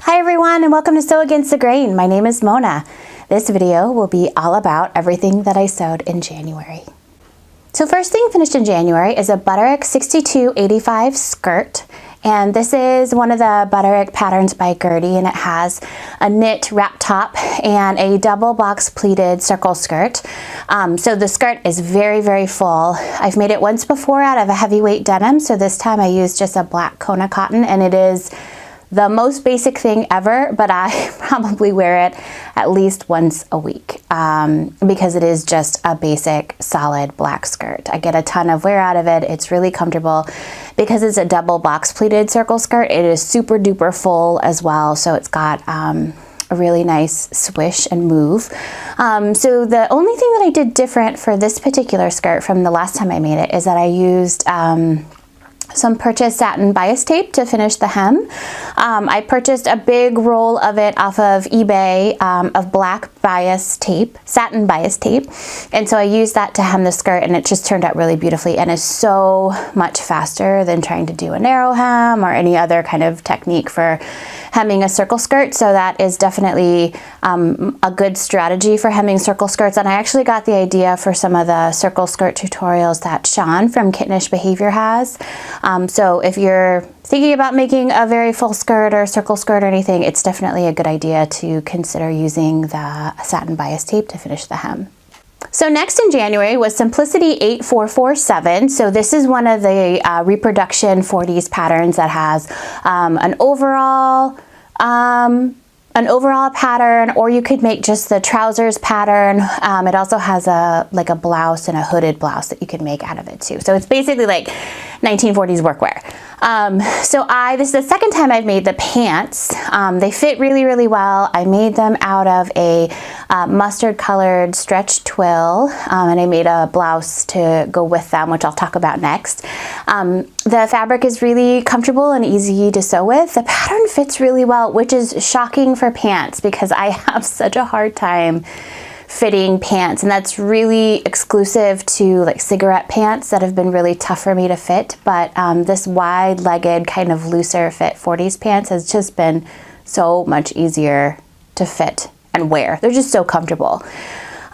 Hi everyone, and welcome to Sew Against the Grain. My name is Mona. This video will be all about everything that I sewed in January. So first thing finished in January is a Butterick 6285 skirt. And this is one of the Butterick patterns by Gertie, and it has a knit wrap top and a double box pleated circle skirt. So the skirt is very, very full. I've made it once before out of a heavyweight denim, so this time I used just a black Kona cotton, and it is the most basic thing ever, but I probably wear it at least once a week because it is just a basic solid black skirt. I get a ton of wear out of it. It's really comfortable. Because it's a double box pleated circle skirt, it is super duper full as well, so it's got a really nice swish and move. So the only thing that I did different for this particular skirt from the last time I made it is that I used some purchased satin bias tape to finish the hem. I purchased a big roll of it off of eBay of black bias tape, satin bias tape, and so I used that to hem the skirt, and it just turned out really beautifully and is so much faster than trying to do a narrow hem or any other kind of technique for hemming a circle skirt. So that is definitely a good strategy for hemming circle skirts, and I actually got the idea for some of the circle skirt tutorials that Sean from Kittenish Behavior has. So if you're thinking about making a very full skirt or circle skirt or anything, it's definitely a good idea to consider using the satin bias tape to finish the hem. So next in January was Simplicity 8447. So this is one of the reproduction 40s patterns that has an overall pattern, or you could make just the trousers pattern. It also has a blouse and a hooded blouse that you could make out of it too. So it's basically like 1940s workwear. This is the second time I've made the pants. They fit really, really well. I made them out of a mustard colored stretch twill, and I made a blouse to go with them, which I'll talk about next. The fabric is really comfortable and easy to sew with. The pattern fits really well, which is shocking for pants because I have such a hard time fitting pants, and that's really exclusive to like cigarette pants that have been really tough for me to fit. But this wide-legged kind of looser fit 40s pants has just been so much easier to fit and wear. They're just so comfortable.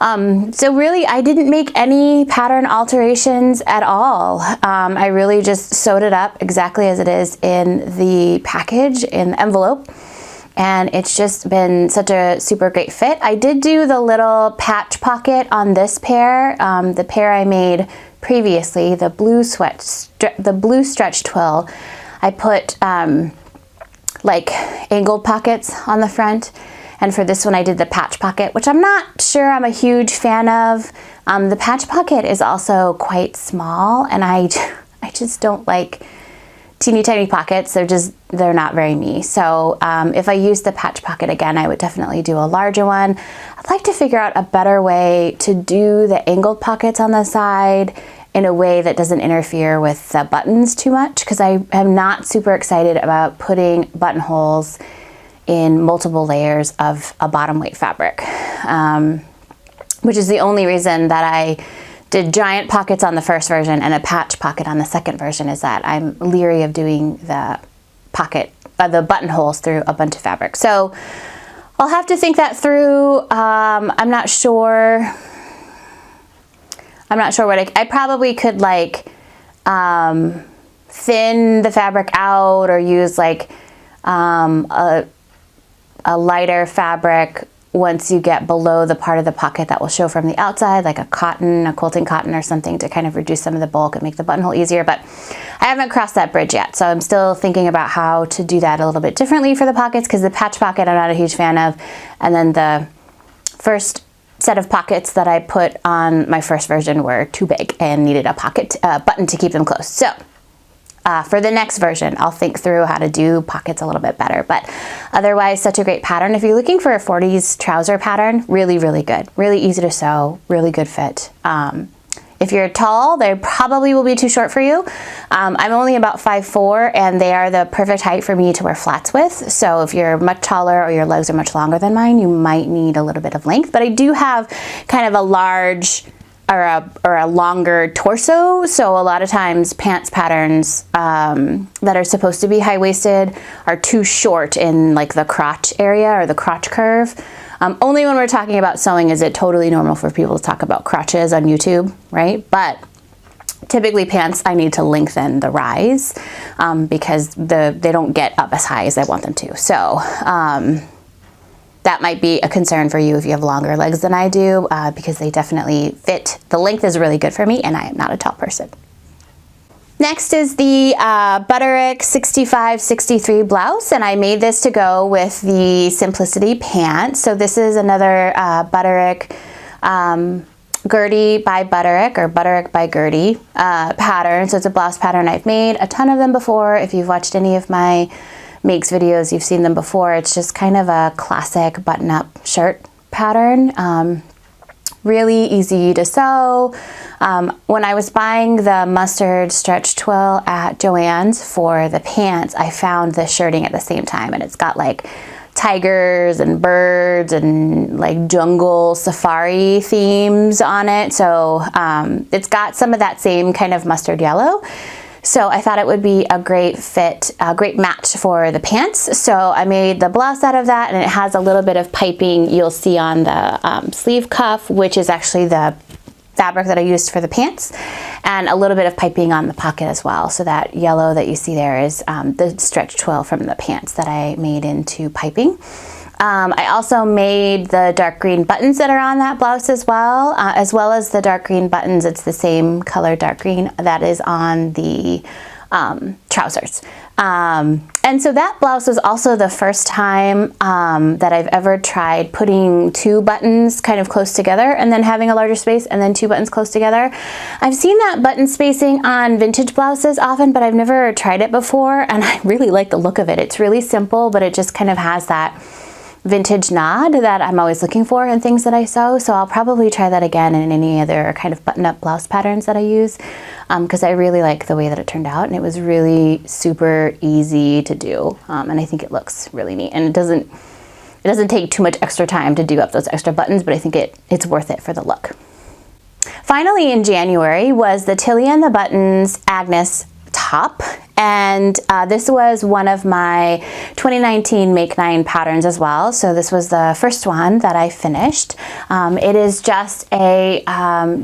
So really I didn't make any pattern alterations at all. I really just sewed it up exactly as it is in the package, in the envelope. And it's just been such a super great fit. I did do the little patch pocket on this pair, the pair I made previously, the blue stretch twill. I put like angled pockets on the front, and for this one I did the patch pocket, which I'm not sure I'm a huge fan of. The patch pocket is also quite small, and I just don't like teeny tiny pockets. They're not very me. So if I use the patch pocket again, I would definitely do a larger one. I'd like to figure out a better way to do the angled pockets on the side in a way that doesn't interfere with the buttons too much, because I am not super excited about putting buttonholes in multiple layers of a bottom weight fabric, which is the only reason that I did giant pockets on the first version and a patch pocket on the second version, is that I'm leery of doing the the buttonholes through a bunch of fabric. So I'll have to think that through. I'm not sure what I probably could like thin the fabric out, or use like a lighter fabric once you get below the part of the pocket that will show from the outside, like a quilting cotton or something, to kind of reduce some of the bulk and make the buttonhole easier. But I haven't crossed that bridge yet, so I'm still thinking about how to do that a little bit differently for the pockets, because the patch pocket I'm not a huge fan of, and then the first set of pockets that I put on my first version were too big and needed a button to keep them closed. So for the next version, I'll think through how to do pockets a little bit better. But otherwise, such a great pattern. If you're looking for a 40s trouser pattern, really, really good. Really easy to sew, really good fit. If you're tall, they probably will be too short for you. I'm only about 5'4", and they are the perfect height for me to wear flats with. So if you're much taller or your legs are much longer than mine, you might need a little bit of length. But I do have kind of a large or a longer torso. So a lot of times pants patterns that are supposed to be high-waisted are too short in like the crotch area or the crotch curve. Only when we're talking about sewing is it totally normal for people to talk about crotches on YouTube, right? But typically pants, I need to lengthen the rise because they don't get up as high as I want them to. So that might be a concern for you if you have longer legs than I do because they definitely fit. The length is really good for me and I am not a tall person. Next is the Butterick 65-63 blouse, and I made this to go with the Simplicity pants. So this is another Butterick Gertie by Butterick, or Butterick by Gertie pattern. So it's a blouse pattern. I've made a ton of them before. If you've watched any of my makes videos, you've seen them before. It's just kind of a classic button-up shirt pattern. Really easy to sew. When I was buying the mustard stretch twill at Joann's for the pants, I found the shirting at the same time, and it's got like tigers and birds and like jungle safari themes on it. So it's got some of that same kind of mustard yellow. So I thought it would be a great fit, a great match for the pants. So I made the blouse out of that, and it has a little bit of piping you'll see on the sleeve cuff, which is actually the fabric that I used for the pants, and a little bit of piping on the pocket as well. So that yellow that you see there is the stretch twill from the pants that I made into piping. I also made the dark green buttons that are on that blouse as well as the dark green buttons. It's the same color dark green that is on the trousers. And so that blouse was also the first time that I've ever tried putting two buttons kind of close together and then having a larger space and then two buttons close together. I've seen that button spacing on vintage blouses often, but I've never tried it before, and I really like the look of it. It's really simple, but it just kind of has that vintage nod that I'm always looking for in things that I sew. So I'll probably try that again in any other kind of button-up blouse patterns that I use because I really like the way that it turned out, and it was really super easy to do, and I think it looks really neat. And it doesn't take too much extra time to do up those extra buttons, but I think it's worth it for the look. Finally, in January was the Tilly and the Buttons Agnes top, and this was one of my 2019 Make 9 patterns as well. So this was the first one that I finished. It is just a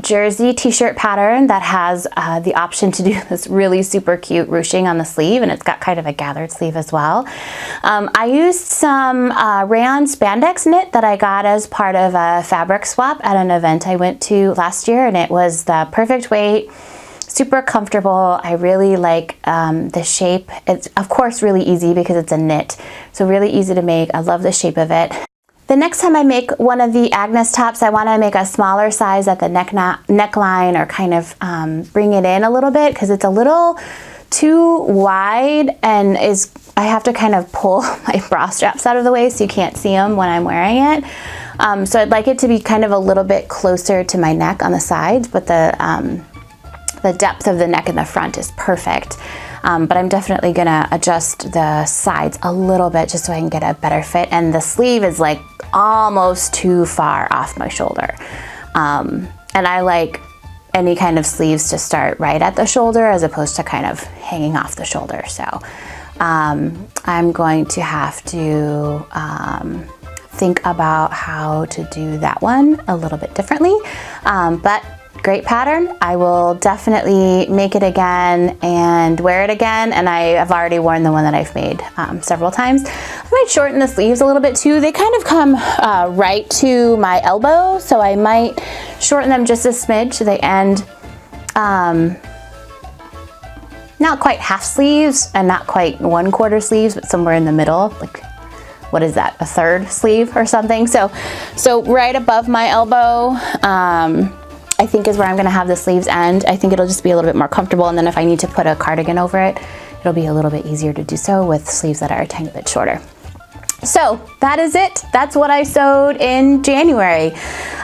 jersey t-shirt pattern that has the option to do this really super cute ruching on the sleeve, and it's got kind of a gathered sleeve as well. I used some rayon spandex knit that I got as part of a fabric swap at an event I went to last year, and it was the perfect weight. Super comfortable. I really like the shape. It's of course really easy because it's a knit, so really easy to make. I love the shape of it. The next time I make one of the Agnes tops, I want to make a smaller size at the neckline, or kind of bring it in a little bit because it's a little too wide, and I have to kind of pull my bra straps out of the way so you can't see them when I'm wearing it. So I'd like it to be kind of a little bit closer to my neck on the sides, but the depth of the neck in the front is perfect. But I'm definitely gonna adjust the sides a little bit just so I can get a better fit. And the sleeve is like almost too far off my shoulder. And I like any kind of sleeves to start right at the shoulder as opposed to kind of hanging off the shoulder. So I'm going to have to think about how to do that one a little bit differently. But great pattern. I will definitely make it again and wear it again, and I have already worn the one that I've made several times. I might shorten the sleeves a little bit too. They kind of come right to my elbow, so I might shorten them just a smidge so they end not quite half sleeves and not quite 1/4 sleeves, but somewhere in the middle, like what is that, a third sleeve or something. So right above my elbow, I think is where I'm gonna have the sleeves end. I think it'll just be a little bit more comfortable, and then if I need to put a cardigan over it, it'll be a little bit easier to do so with sleeves that are a tiny bit shorter. So that is it. That's what I sewed in January.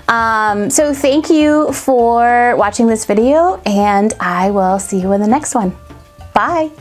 So thank you for watching this video, and I will see you in the next one. Bye.